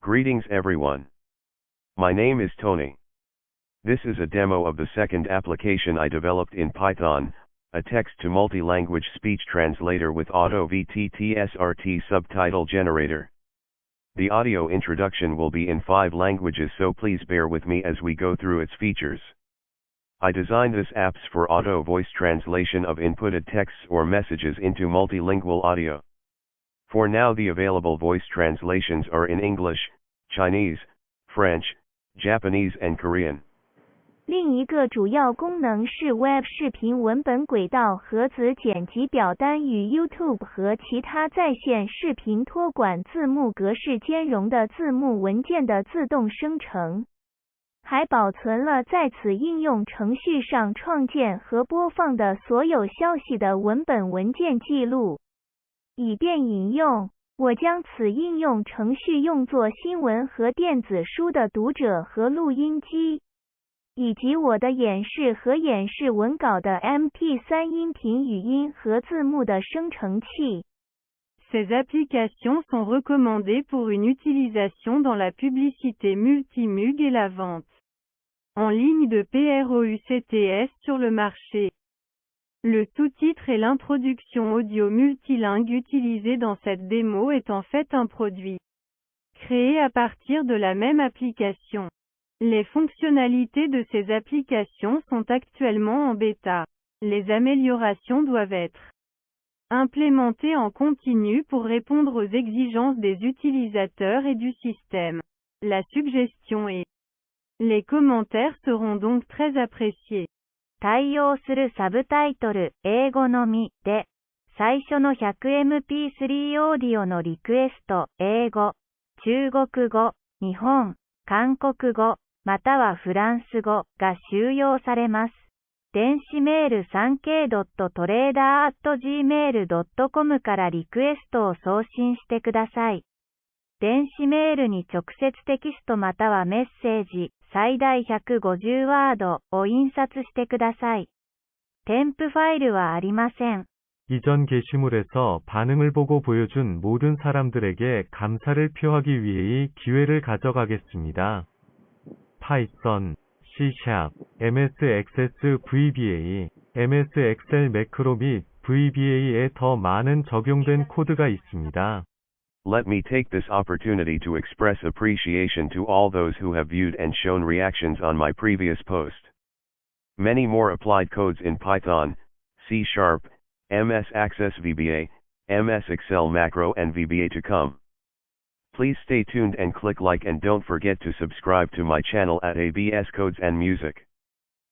Greetings everyone. My name is Tony. This is a demo of the second application I developed in Python, a text-to-multilanguage speech translator with auto VTT-SRT subtitle generator. The audio introduction will be in 5 languages, so please bear with me as we go through its features. I designed this apps for auto voice translation of inputted texts or messages into multilingual audio. For now, the available voice translations are in English, Chinese, French, Japanese and Korean. 另一个主要功能是 Web 视频文本轨道和子剪辑表单与 YouTube 和其他在线视频托管字幕格式兼容的字幕文件的自动生成，还保存了在此应用程序上创建和播放的所有消息的文本文件记录，以便引用。我将此应用程序用作新闻和电子书的读者和录音机，以及我的演示和演示文稿的 MP3 音频语音和字幕的生成器。Ces applications sont recommandées pour une utilisation dans la publicité multimug et la vente en ligne de PROUCTS sur le marché. Le sous-titre et l'introduction audio multilingue utilisée dans cette démo est en fait un produit créé à partir de la même application. Les fonctionnalités de ces applications sont actuellement en bêta. Les améliorations doivent être implémentées en continu pour répondre aux exigences des utilisateurs et du système. La suggestion est: les commentaires seront donc très appréciés. 対応するサブタイトル、英語のみで、最初の 100MP3 オーディオのリクエスト、英語、中国語、日本、韓国語、またはフランス語が収容されます。電子メール 3k.trader@gmail.com からリクエストを送信してください。電子メールに直接テキストまたはメッセージ、最大150ワードを印刷してください。添付ファイルはありません。 이전 게시물에서 반응을 보고 보여준 모든 사람들에게 감사를 표하기 위해 이 기회를 가져가겠습니다. Python, C#, MS Access VBA, MS Excel 매크로 및 VBA에 더 많은 적용된 코드가 있습니다. Let me take this opportunity to express appreciation to all those who have viewed and shown reactions on my previous post. Many more applied codes in Python, C#, MS Access VBA, MS Excel Macro and VBA to come. Please stay tuned and click like and don't forget to subscribe to my channel at ABS Codes and Music.